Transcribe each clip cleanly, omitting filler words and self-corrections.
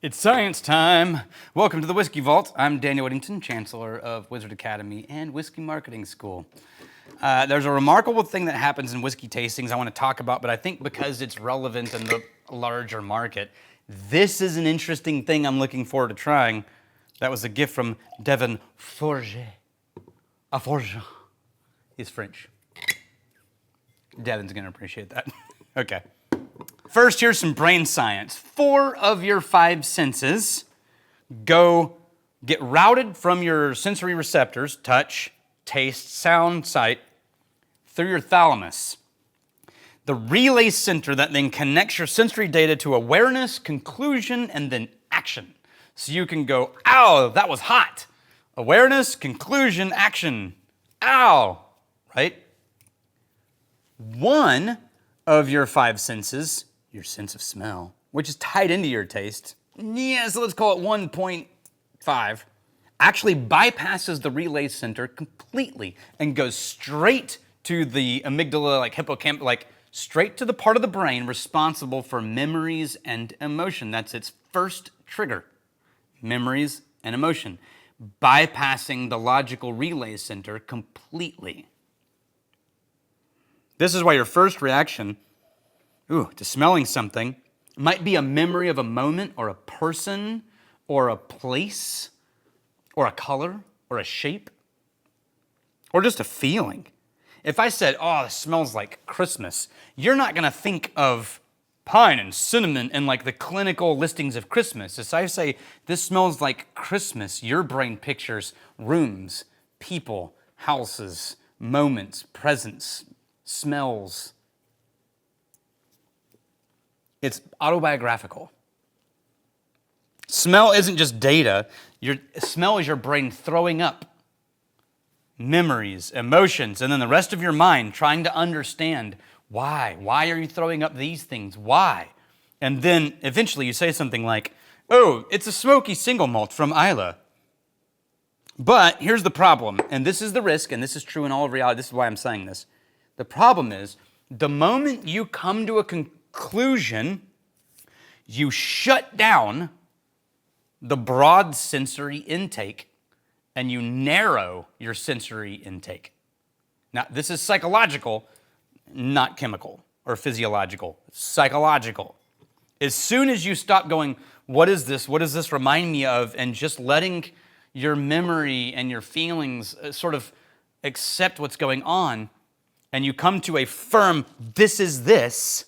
It's science time. Welcome to the Whiskey Vault. I'm Daniel Whittington, Chancellor of Wizard Academy and Whiskey Marketing School. There's a remarkable thing that happens in whiskey tastings I want to talk about, but I think because it's relevant in the larger market, this is an interesting thing I'm looking forward to trying. That was a gift from Devin Forget. Forget. He's French. Devin's going to appreciate that. Okay. First, here's some brain science. 4 of your 5 senses get routed from your sensory receptors, touch, taste, sound, sight, through your thalamus. The relay center that then connects your sensory data to awareness, conclusion, and then action. So you can go, ow, that was hot. Awareness, conclusion, action. Ow, right? 1 of your 5 senses, your sense of smell, which is tied into your taste, so let's call it 1.5, actually bypasses the relay center completely and goes straight to the amygdala, like hippocampus, like straight to the part of the brain responsible for memories and emotion. That's its first trigger, memories and emotion, bypassing the logical relay center completely. This is why your first reaction to smelling something might be a memory of a moment or a person or a place or a color or a shape or just a feeling. If I said, oh, this smells like Christmas, you're not going to think of pine and cinnamon and like the clinical listings of Christmas. As I say, this smells like Christmas, your brain pictures rooms, people, houses, moments, presents, smells. It's autobiographical. Smell isn't just data. Smell is your brain throwing up memories, emotions, and then the rest of your mind trying to understand why. Why are you throwing up these things? Why? And then eventually you say something like, oh, it's a smoky single malt from Islay. But here's the problem, and this is the risk, and this is true in all of reality. This is why I'm saying this. The problem is, the moment you come to a conclusion, you shut down the broad sensory intake and you narrow your sensory intake. Now, this is psychological, not chemical or physiological. It's psychological. As soon as you stop going, what is this? What does this remind me of? And just letting your memory and your feelings sort of accept what's going on, and you come to a firm, this is this,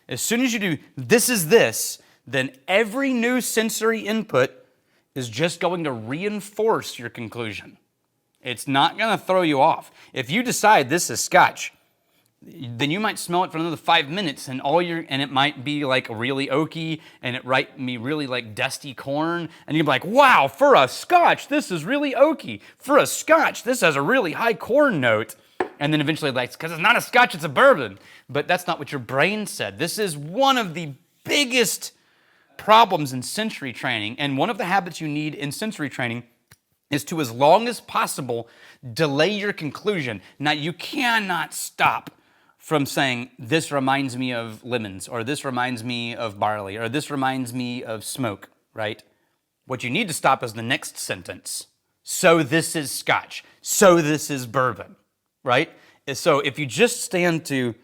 as soon as you do, this is this, then every new sensory input is just going to reinforce your conclusion. It's not going to throw you off. If you decide this is scotch, then you might smell it for another 5 minutes and it might be like really oaky and it might be really like dusty corn. And you'll be like, wow, for a scotch, this is really oaky. For a scotch, this has a really high corn note. And then eventually, like, because it's not a scotch, it's a bourbon. But that's not what your brain said. This is one of the biggest problems in sensory training. And one of the habits you need in sensory training is to, as long as possible, delay your conclusion. Now, you cannot stop from saying, this reminds me of lemons, or this reminds me of barley, or this reminds me of smoke, right? What you need to stop is the next sentence. So this is scotch. So this is bourbon. Right? So if you just stand to,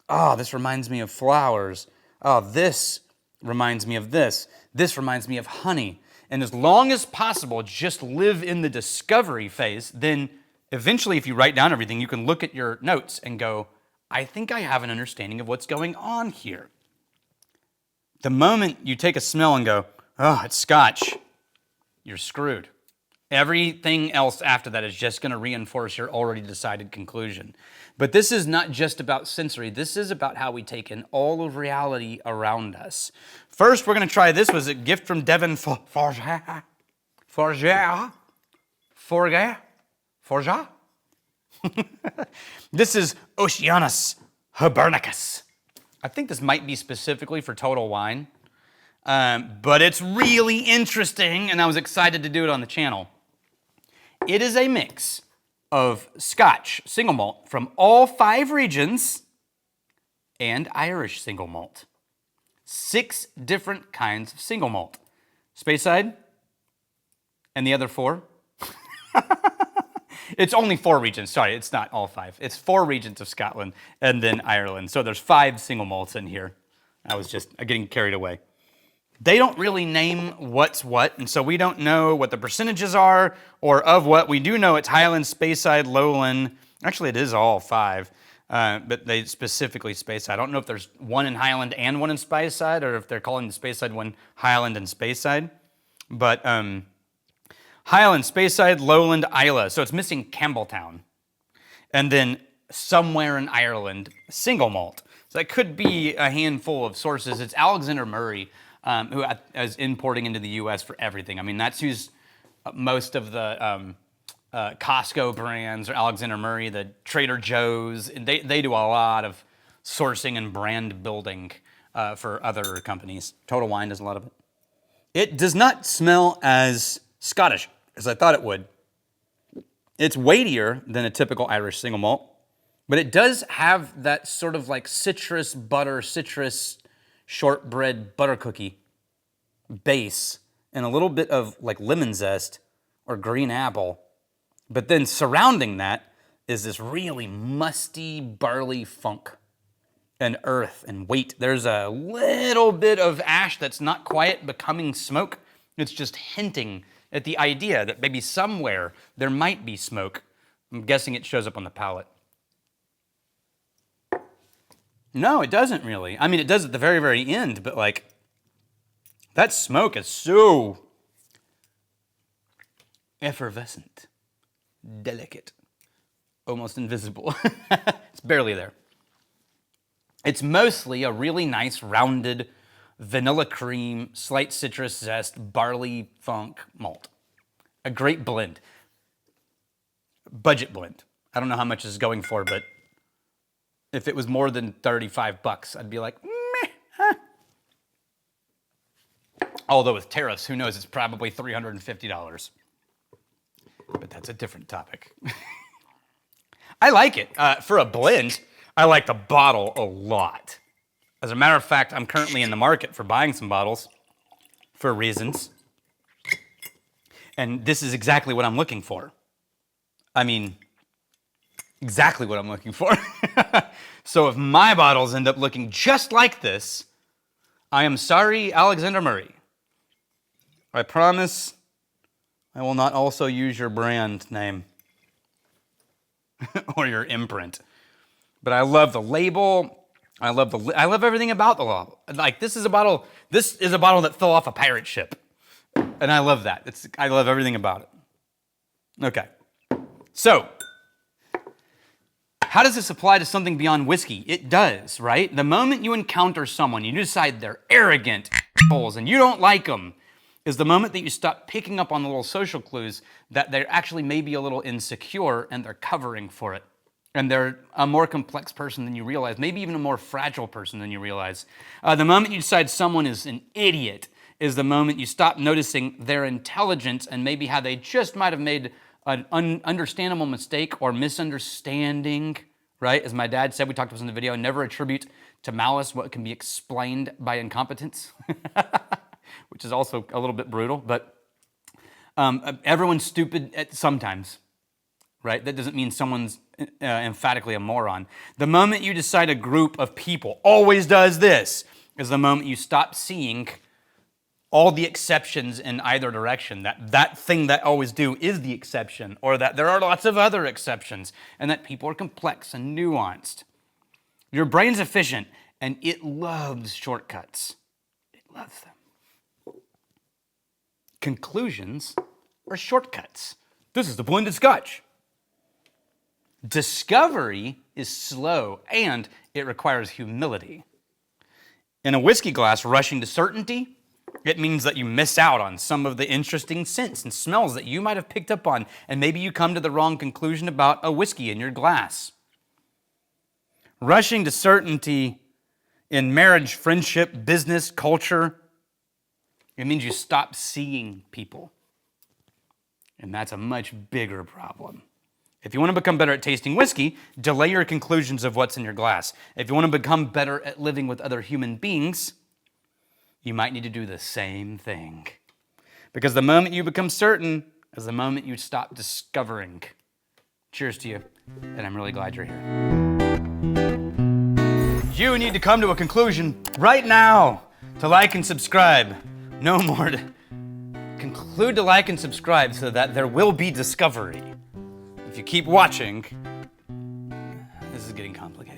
oh, this reminds me of flowers. Oh, this reminds me of this. This reminds me of honey. And as long as possible, just live in the discovery phase. Then eventually, if you write down everything, you can look at your notes and go, I think I have an understanding of what's going on here. The moment you take a smell and go, oh, it's scotch, you're screwed. Everything else after that is just going to reinforce your already decided conclusion. But this is not just about sensory. This is about how we take in all of reality around us. First, we're going to try this. Was a gift from Devin Forget. This is Oceanus Hibernicus. I think this might be specifically for Total Wine, but it's really interesting, and I was excited to do it on the channel. It is a mix of Scotch single malt from all 5 regions and Irish single malt. 6 different kinds of single malt. Speyside, and the other 4. It's only 4 regions. Sorry, it's not all 5. It's 4 regions of Scotland and then Ireland. So there's 5 single malts in here. I was just getting carried away. They don't really name what's what, and so we don't know what the percentages are or of what. We do know it's Highland, Speyside, Lowland. Actually, it is all 5, but they specifically Speyside. I don't know if there's one in Highland and one in Speyside, or if they're calling the Speyside one Highland and Speyside. But Highland, Speyside, Lowland, Islay. So it's missing Campbelltown. And then somewhere in Ireland, single malt. So that could be a handful of sources. It's Alexander Murray, who is importing into the U.S. for everything. I mean, that's who's most of the Costco brands, or Alexander Murray, the Trader Joe's. They do a lot of sourcing and brand building for other companies. Total Wine does a lot of it. It does not smell as Scottish as I thought it would. It's weightier than a typical Irish single malt, but it does have that sort of like citrus butter, citrus shortbread butter cookie base and a little bit of like lemon zest or green apple. But then surrounding that is this really musty barley funk and earth and weight. There's a little bit of ash that's not quite becoming smoke. It's just hinting at the idea that maybe somewhere there might be smoke. I'm guessing it shows up on the palate. No, it doesn't really. I mean, it does at the very, very end, but like, that smoke is so effervescent, delicate, almost invisible. It's barely there. It's mostly a really nice, rounded, vanilla cream, slight citrus zest, barley funk malt. A great blend. Budget blend. I don't know how much this is going for, but if it was more than $35, I'd be like, meh, huh. Although with tariffs, who knows, it's probably $350. But that's a different topic. I like it. For a blend, I like the bottle a lot. As a matter of fact, I'm currently in the market for buying some bottles for reasons. And this is exactly what I'm looking for. I mean, exactly what I'm looking for. So if my bottles end up looking just like this, I am sorry, Alexander Murray. I promise I will not also use your brand name or your imprint. But I love the label. I love everything about the label. Like this is a bottle that fell off a pirate ship. And I love that. I love everything about it. Okay. So, how does this apply to something beyond whiskey? It does, right? The moment you encounter someone, you decide they're arrogant assholes and you don't like them, is the moment that you stop picking up on the little social clues that they're actually maybe a little insecure and they're covering for it. And they're a more complex person than you realize, maybe even a more fragile person than you realize. The moment you decide someone is an idiot is the moment you stop noticing their intelligence and maybe how they just might have made an understandable mistake or misunderstanding, right? As my dad said, we talked about this in the video, never attribute to malice what can be explained by incompetence, which is also a little bit brutal, but everyone's stupid sometimes. Right? That doesn't mean someone's emphatically a moron. The moment you decide a group of people always does this is the moment you stop seeing all the exceptions in either direction, that thing that always do is the exception, or that there are lots of other exceptions, and that people are complex and nuanced. Your brain's efficient, and it loves shortcuts. It loves them. Conclusions are shortcuts. This is the blended scotch. Discovery is slow and it requires humility. In a whiskey glass, rushing to certainty, it means that you miss out on some of the interesting scents and smells that you might have picked up on, and maybe you come to the wrong conclusion about a whiskey in your glass. Rushing to certainty in marriage, friendship, business, culture, it means you stop seeing people. And that's a much bigger problem. If you want to become better at tasting whiskey, delay your conclusions of what's in your glass. If you want to become better at living with other human beings, you might need to do the same thing. Because the moment you become certain is the moment you stop discovering. Cheers to you, and I'm really glad you're here. You need to come to a conclusion right now to like and subscribe. No more to conclude to like and subscribe so that there will be discovery. If you keep watching, this is getting complicated.